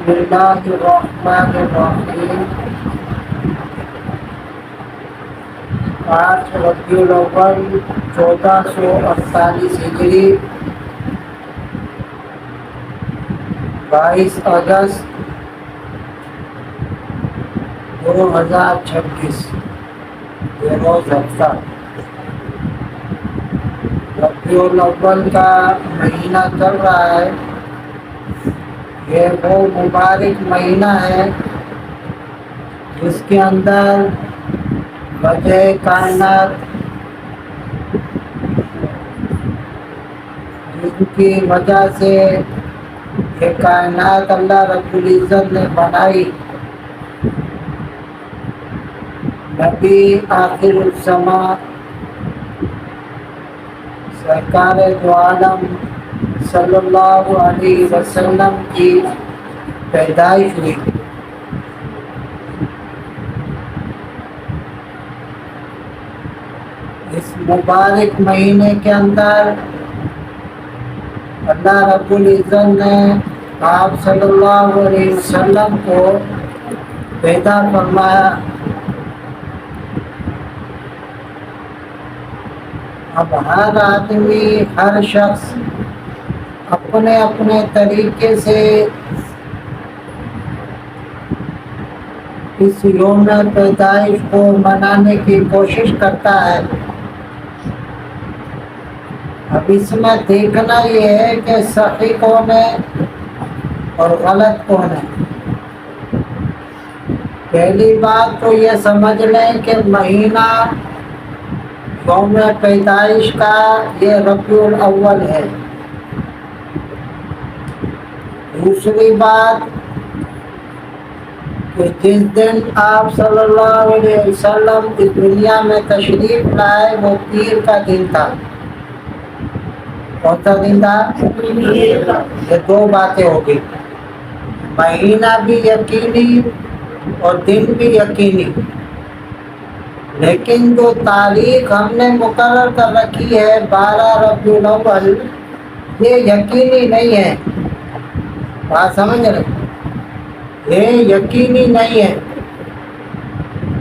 اللہ الرحمن الرحیم۔ 8 ربیع الاول 1448 ہجری، 22 اگست 2026 یہ روز ہفتہ۔ ربیع الاول کا مہینہ چل رہا ہے۔ یہ وہ مبارک مہینہ ہے جس کے اندر وجہ کائنات، جن کی وجہ سے یہ کائنات اللہ رب العزت نے بنائی، نبی آخر الزماں سرکار دو عالم صلی اللہ علیہ وسلم کی پیدائش ہوئی۔ اس مبارک مہینے کے اندر اللہ رب العزت نے آپ صلی اللہ علیہ وسلم کو پیدا فرمایا۔ اب ہر آدمی، ہر شخص اپنے اپنے طریقے سے اس یوم پیدائش کو منانے کی کوشش کرتا ہے۔ اب اس میں دیکھنا یہ ہے کہ صحیح کون ہے اور غلط کون ہے۔ پہلی بات تو یہ سمجھ لیں کہ مہینہ یوم پیدائش کا یہ ربیع الاول ہے۔ دوسری بات کہ جس دن آپ صلی اللہ علیہ وسلم اس دنیا میں تشریف لائے وہ پیر کا دن تھا۔ کون سا دن تھا؟ یہ دو باتیں ہو گئی، مہینہ بھی یقینی اور دن بھی یقینی، لیکن جو تاریخ ہم نے مقرر کر رکھی ہے 12 ربیع الاول، یہ یقینی نہیں ہے۔ بات سمجھ رہے؟ یہ یقینی نہیں ہے۔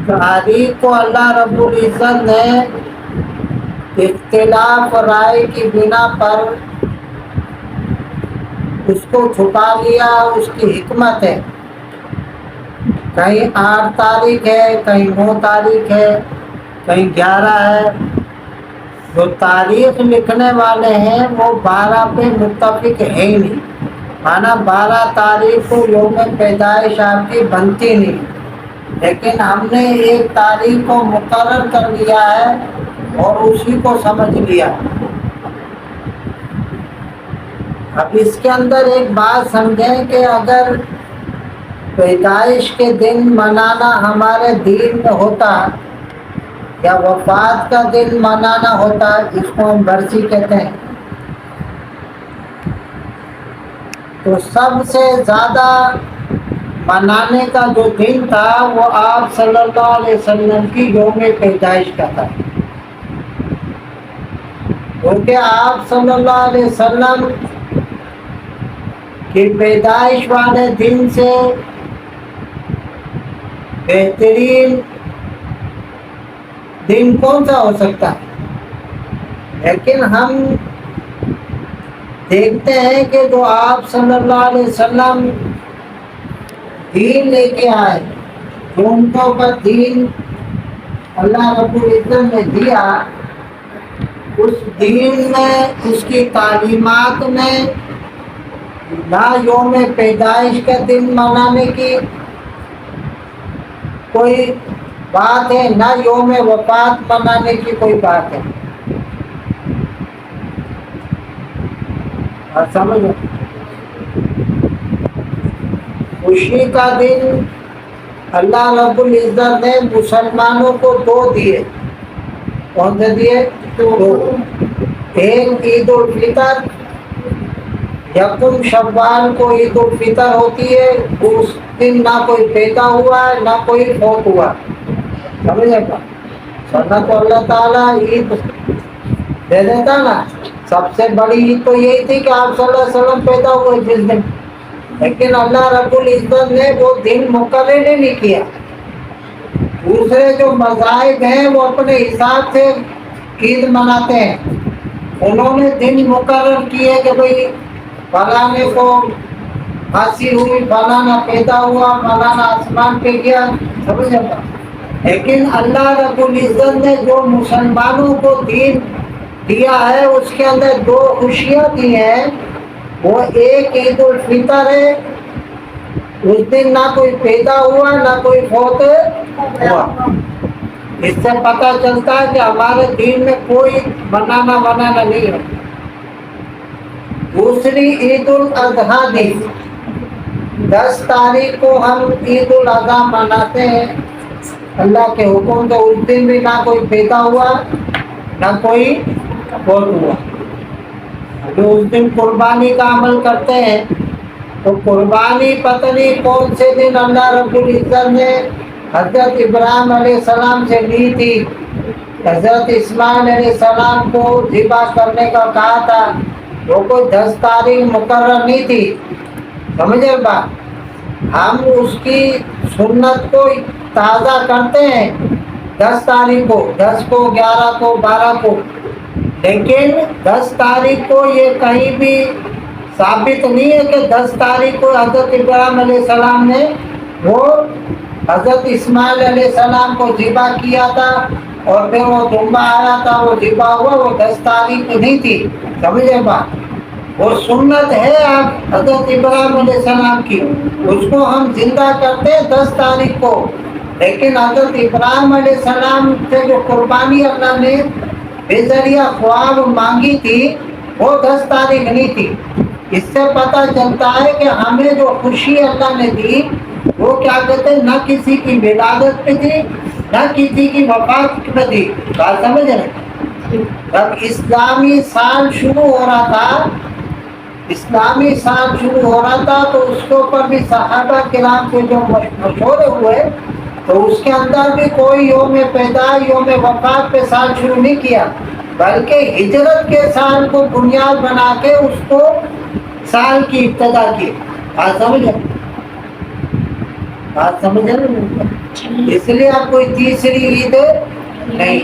تاریخ کو اللہ رب العزت نے اختلاف رائے کی بنا پر اس کو چھپا لیا، اس کی حکمت ہے۔ کہیں 8 تاریخ ہے، کہیں 9 تاریخ ہے، کہیں 11 ہے۔ جو تاریخ لکھنے والے ہیں وہ 12 پہ متفق ہے ہی نہیں، مانا 12 تاریخ کو یوم پیدائش آپ کی بنتی نہیں، لیکن ہم نے ایک تاریخ کو مقرر کر لیا ہے اور اسی کو سمجھ لیا۔ اب اس کے اندر ایک بات سمجھیں کہ اگر پیدائش کے دن منانا ہمارے دین میں ہوتا یا وفات کا دن منانا ہوتا، جس کو ہم برسی کہتے ہیں، تو سب سے زیادہ منانے کا جو دن تھا وہ آپ صلی اللہ علیہ وسلم کی یوم پیدائش کا تھا، کیونکہ آپ صلی اللہ علیہ وسلم کی پیدائش والے دن سے بہترین دن کون سا ہو سکتا ہے؟ لیکن ہم دیکھتے ہیں کہ جو آپ صلی اللہ علیہ وسلم دین لے کے آئے، جو ان کے اوپر دین اللہ رب العزت نے دیا، اس دین میں، اس کی تعلیمات میں نہ یوم پیدائش کا دن منانے کی کوئی بات ہے، نہ یوم وفات منانے کی کوئی بات ہے۔ اور سمجھو، خوشی کا دن اللہ رب العزت نے مسلمانوں کو 2 دیے۔ کون سے دیے؟ 2۔ ایک عید الفطر، یکم شوال کو عید الفطر ہوتی ہے، اس دن نہ کوئی پیدا ہوا ہے نہ کوئی فوت ہوا، سمجھے گا؟ ورنہ تو اللہ تعالیٰ عید دے دیتا نا۔ سب سے بڑی عید تو یہی تھی کہ آپ صلی اللہ علیہ وسلم پیدا ہوئے جس دن، لیکن اللہ رب العزت نے وہ دن مقرر ہی نہیں کیا. دوسرے جو مذاہب ہیں وہ اپنے حساب سے عید مناتے ہیں. انہوں نے دن مقرر کیے کہ بھئی فلانے کو پھانسی ہوئی، فلانا پیدا ہوا، فلانا آسمان پہ گیا، سمجھ آتا. لیکن اللہ رب العزت نے جو مسلمانوں کو دین دیا ہے اس کے اندر دو خوشیاں دی ہیں. وہ ایک عید الفطر ہے، اس دن نہ کوئی پیدا ہوا نہ کوئی فوت ہوا. اس سے پتہ چلتا ہے کہ ہمارے دین میں کوئی بنانا نہیں ہے. دوسری عید الاضحیٰ دی، 10 تاریخ کو ہم عید الاضحیٰ مناتے ہیں اللہ کے حکم سے. اس دن بھی نہ کوئی پیدا ہوا نہ کوئی فوت ہوا. جو اس دن قربانی کا عمل کرتے ہیں تو قربانی پتہ نہیں کون سے دن اللہ رب العزت نے حضرت ابراہیم علیہ السلام سے لی تھی. حضرت اسماعیل علیہ السلام کو ذبح کرنے کا کہا تھا. وہ کوئی 10 تاریخ مقرر نہیں تھی. سمجھے بات؟ ہم اس کی سنت کو تازہ کرتے ہیں 10 تاریخ کو، 10 کو، 11 کو، 12 کو. لیکن 10 تاریخ کو یہ کہیں بھی ثابت نہیں ہے کہ 10 تاریخ کو حضرت ابراہیم علیہ السلام نے وہ حضرت اسماعیل علیہ السلام کو ذبح کیا تھا اور پھر وہ دمبا آیا تھا، وہ ذبح ہوا. وہ 10 تاریخ نہیں تھی. سمجھے بات؟ وہ سنت ہے آپ حضرت ابراہیم علیہ السلام کی، اس کو ہم زندہ کرتے ہیں 10 تاریخ کو. لیکن حضرت ابراہیم علیہ السلام سے جو قربانی اللہ نے بے ذریعہ خواب مانگی تھی وہ 10 تاریخ نہیں تھی. اس سے پتہ چلتا ہے کہ ہمیں جو خوشی اللہ نے دی وہ کیا کہتے ہیں، نہ کسی کی ولادت پہ دی نہ کسی کی وفات پہ دی. بات سمجھ رہے؟ جب اسلامی سال شروع ہو رہا تھا تو اس کے اوپر بھی صحابہ کرام کے جو مشورے ہوئے تو اس کے اندر بھی کوئی یوم پیدا یوم وفات پہ سال شروع نہیں کیا، بلکہ ہجرت کے سال کو بنیاد بنا کے اس کو سال کی ابتدا کی. بات سمجھ رہے؟ اس لیے اب کوئی تیسری عید نہیں.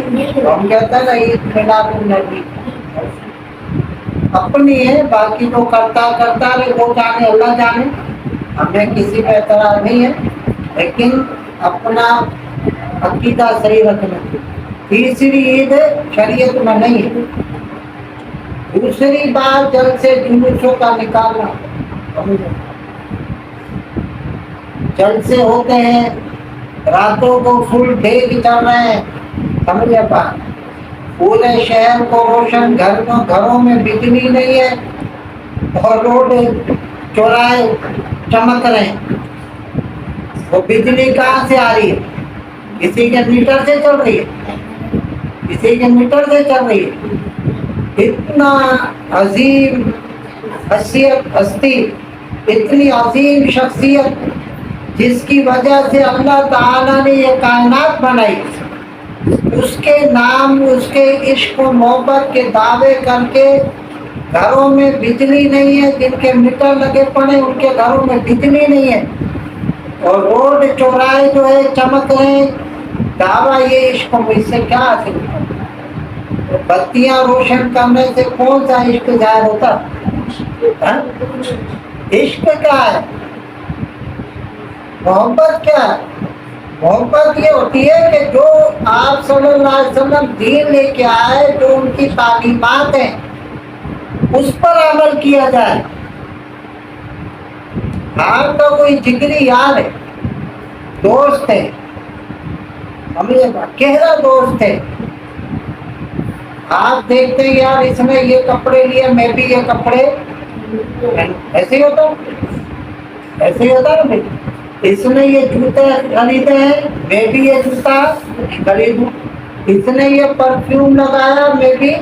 ہم کہتے ہیں نا عید میلاد النبی اپنی ہے، باقی جو کرتا رہے وہ جانے، اللہ جانے. ہمیں کسی پہ اعتراض نہیں ہے، لیکن اپنا عقیدہ صحیح رکھنا. تیسری عید شریعت میں نہیں ہے. دوسری بات جلسے جلوسوں کا نکالنا. جلسے ہوتے ہیں، راتوں کو فل ڈیگ چل رہے ہیں. سمجھے بات؟ پورے شہر کو روشن، گھروں میں بجلی نہیں ہے اور روڈ چوراہے چمک رہے ہیں. وہ بجلی کہاں سے آ رہی ہے؟ کسی کے میٹر سے چل رہی ہے. اتنا عظیم ہستی، اتنی عظیم شخصیت جس کی وجہ سے اللہ تعالیٰ نے یہ کائنات بنائی، اس کے نام، اس کے عشق و محبت کے دعوے کر کے گھروں میں بجلی نہیں ہے. جن کے میٹر لگے پڑے ان کے گھروں میں بجلی نہیں ہے اور روڈ چوراہے جو ہے چمک رہے ہیں. دعویٰ یہ عشق، اس سے کیا حاصل ہوتا؟ بتیاں روشن کرنے سے کون سا عشق ظاہر ہوتا؟ عشق کیا ہے؟ محبت کیا ہے؟ محبت یہ ہوتی ہے کہ جو آپ صلی اللہ علیہ وسلم دین لے کے آئے، جو ان کی تعلیمات ہیں اس پر عمل کیا جائے. آپ کا کوئی جگری یار ہے، دوست ہے، سمجھے گا، گہرا دوست ہے. آپ دیکھتے ہیں یار اس نے یہ کپڑے لیے، میں بھی یہ کپڑے، ایسے ہی ہوتا ہے نا. اس نے یہ جوتے خریدے ہیں، میں بھی یہ جوتا خریدوں. اس نے یہ پرفیوم لگایا، میں بھی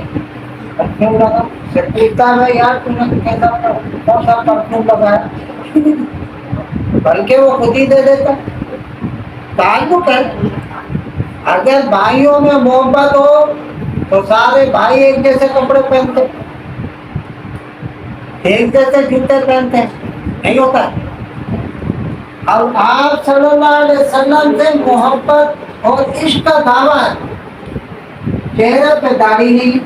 پرفیوم لگا. سے پوچھتا ہے یار تم نے کیسا کون سا پرفیوم لگایا؟ بلکہ وہ خود ہی دے دیتا. تعلق ہے. اگر بھائیوں میں محبت ہو تو سارے بھائی ایک جیسے کپڑے پہنتے، ایک جیسے جوتے پہنتے ہیں. نہیں ہوتا ہے. اب آپ صلی اللہ علیہ وسلم سے محبت اور عشق کا دعویٰ ہے, چہرے پہ داڑھی نہیں.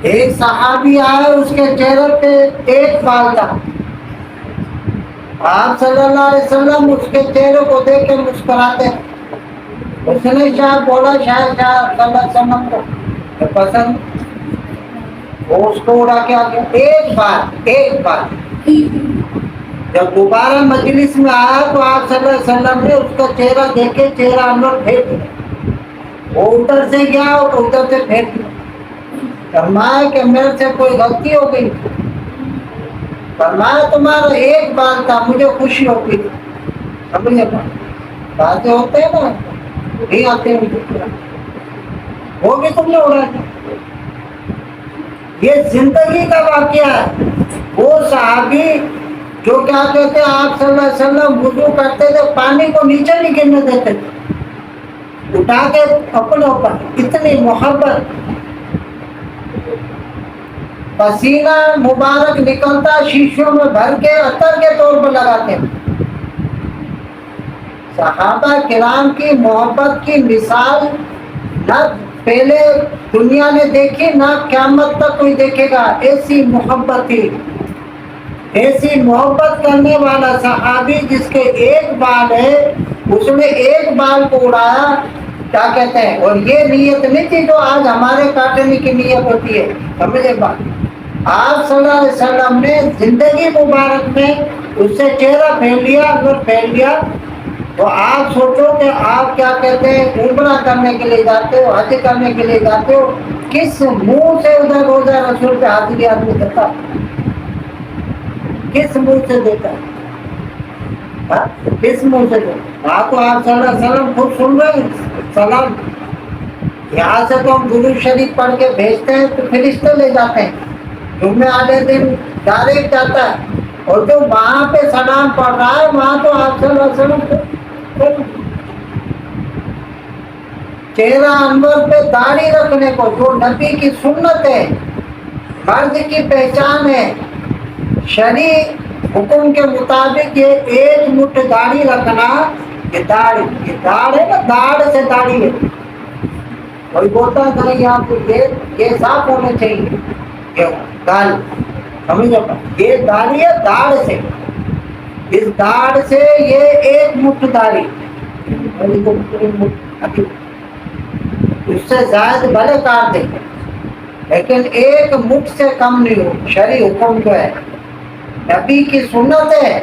ایک صحابی آئے, اس کے چہرے پہ ایک بال تھا. آپ صلی اللہ علیہ وسلم اس کے چہرے کو دیکھ کے مسکراتے. اس نے شاید بولا, شاید صلی اللہ علیہ وسلم کو پسند, وہ اس کو اڑا کے آ گیا. ایک بار جب دوبارہ مجلس میں آیا تو آپ صلی اللہ علیہ وسلم نے اس کا چہرہ دیکھے, چہرہ اندر پھینک دیا. وہ ادھر سے گیا اور ادھر سے پھینک دیا. فرمایا کہ میرے سے کوئی غلطی ہو گئی. فرمایا تمہارا ایک بال تھا, مجھے خوشی ہو گئی. سمجھے باتیں ہوتے ہیں نا, نہیں آتے ہیں, وہ بھی تم نے اڑا دیا. یہ زندگی کا واقعہ ہے. وہ صحابی جو کیا کہتے ہیں, آپ صلی اللہ علیہ وسلم وضو کرتے تھے, پانی کو نیچے نہیں گرنے دیتے تھے, اٹھا کے اپنے اوپر. اتنی محبت, پسینہ مبارک نکلتا, شیشوں میں بھر کے عطر کے طور پر لگاتے. صحابہ کرام کی محبت کی مثال نہ پہلے دنیا نے دیکھی, نہ قیامت تک کوئی دیکھے گا. ایسی محبت تھی, ایسی محبت کرنے والا صحابی جس کے ایک بال ہے, اس نے ایک بال کو اڑایا. کیا کہتے ہیں, اور یہ نیت نہیں تھی جو آج ہمارے کاٹنے کی نیت ہوتی ہے. سمجھے بات, آپ صلی اللہ علیہ وسلم نے زندگی مبارک میں اس سے چہرہ پھیل لیا, اندر پھیل لیا. تو آپ سوچو کہ آپ کیا کہتے ہیں, عمرہ کرنے کے لیے جاتے ہو, حج کرنے کے لیے جاتے ہو, کس منہ سے ادھر روزہ رسول پہ حاضری آدمی کرتا, کس منہ سے دیتا ہے, کس منہ سے دیتا. ہاں تو آپ صلی اللہ علیہ وسلم خود سن رہے ہیں سلام. یہاں سے تو ہم درود شریف پڑھ کے بھیجتے ہیں تو فرشتے لے جاتے ہیں, جمعے والے دن ڈائریکٹ جاتا ہے. اور جو وہاں پہ سلام پڑھ رہا ہے, وہاں تو آپ صلی اللہ علیہ وسلم چہرہ انور پہ داڑھی رکھنے کو, جو نبی کی سنت ہے, مرد کی پہچان ہے, شرعی حکم کے مطابق یہ ایک مٹھ داڑھی رکھنا. یہ داڑھی, یہ داڑھ ہے نا, داڑھ سے داڑھی ہے. کوئی بولتا ہے یہاں پہ یہ صاف ہونے چاہیے, یہ داڑھی سمجھو, یہ داڑھی ہے داڑھ سے. اس داڑھ سے یہ ایک مٹھ داڑھی, اس سے زائد بھلے کاٹ دیں, لیکن ایک مٹھ سے کم نہیں ہو. شرعی حکم جو ہے, نبی کی سنت ہے,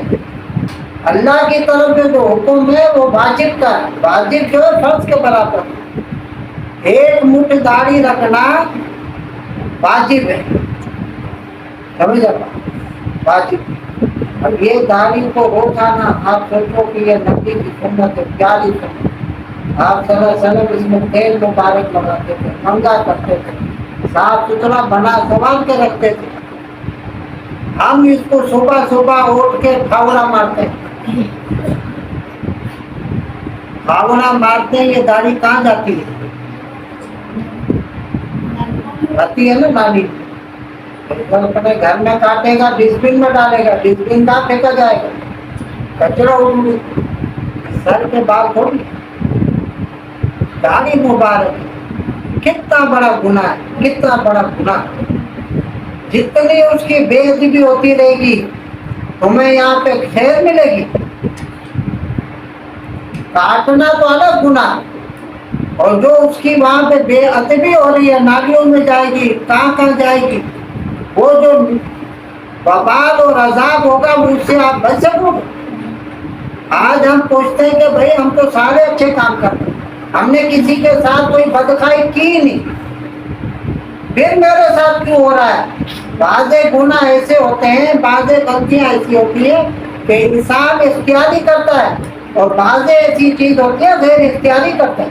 اللہ کی طرف سے جو حکم ہے وہ واجب کا, واجب جو ہے فرض کے برابر. ایک مٹھ داڑھی رکھنا واجب ہے, سمجھ واجب. اب یہ داڑھی کو روزانہ آپ سوچو کہ یہ نبی کی سنت ہے, پیاری سنت. آپ صلی اللہ علیہ وسلم اس میں تیل مبارک لگاتے تھے, منگا کرتے تھے, صاف ستھرا بنا سنبھال کے رکھتے تھے. ہم اس کو صبح صبح اٹھ کے پھاوڑا مارتے ہیں, پھاوڑا مارتے ہیں. یہ داڑھی کہاں جاتی ہے, آتی ہے نا نالی, اپنے گھر میں کاٹے گا, ڈسٹ بن میں ڈالے گا, ڈسٹ بن کہاں پھینکا جائے گا, کچرا اڑے, سر کے بال تھوڑی. داڑھی مبارک کتنا بڑا گناہ ہے, کتنا بڑا گناہ. جتنی اس کی بے ادبی ہوتی رہے گی, تمہیں یہاں پہ خیر ملے گی. کاٹنا تو الگ گناہ, اور جو اس کی وہاں پہ بے ادبی ہو رہی ہے, نالیوں میں جائے گی, کہاں جائے گی, وہ جو وبال اور عذاب ہوگا اس سے آپ بچ سکو گے. آج ہم پوچھتے ہیں کہ بھائی ہم تو سارے اچھے کام کرتے ہیں, ہم نے کسی کے ساتھ کوئی بدخائی کی نہیں, پھر میرے ساتھ کیوں ہو رہا ہے. بعض گناہ ایسے ہوتے ہیں, بعض غلطیاں ایسی ہوتی ہیں کہ انسان اختیاری کرتا ہے, اور بعض ایسی چیز ہوتی ہے غیر اختیاری کرتا ہے.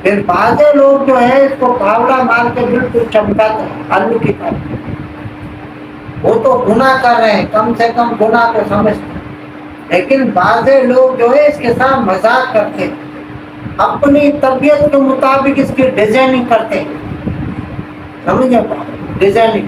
پھر بعض لوگ جو ہے اس کو پھاوڑا مار کے بالکل چمکاتے ہیں آلو کی طرح. وہ تو گناہ کر رہے ہیں, کم سے کم گناہ کو سمجھتے ہیں, لیکن بعض لوگ جو ہے اس کے ساتھ مذاق کرتے ہیں, اپنی طبیعت کے مطابق اس کی ڈیزائننگ کرتے ہیں. سمجھے, ڈیزائننگ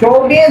24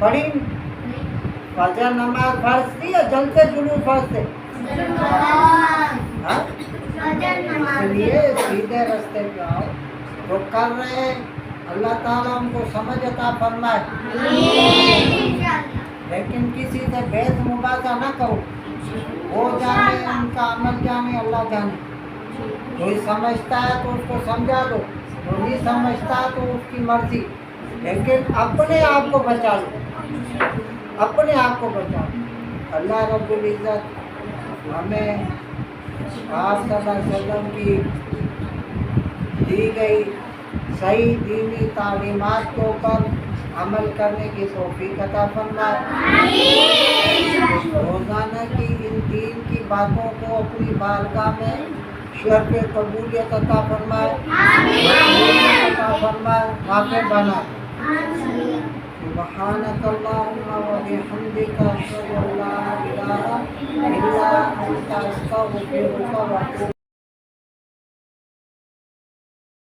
پڑھی فجر نماز فرض تھی یا جلتے جلوس فرض تھے؟ ہاں؟ اس لیے سیدھے راستے پہ آؤ، جو کر رہے ہیں اللہ تعالیٰ ان کو سمجھ عطا فرمائے، لیکن کسی سے بحث مباحثہ نہ کرو، وہ جانے ان کا عمل جانے اللہ جانے، کوئی سمجھتا ہے تو اس کو سمجھا دو، جو نہیں سمجھتا تو اس کی مرضی، لیکن اپنے آپ کو بچا لو، اپنے آپ کو بچا لو۔ اللہ رب العزت ہمیں آپ صلی اللہ علیہ وسلم کی دی گئی صحیح دینی تعلیمات کے اوپر عمل کرنے کی توفیق عطا فرمائے، روزانہ کی ان دین کی باتوں کو اپنی بارگاہ میں شرف قبولیت عطا فرمائے، عطا فرمائے، واقع بنائے۔ سبحانک اللہم و بحمدک اشہد ان لا الہ الا انت استغفرک و اتوب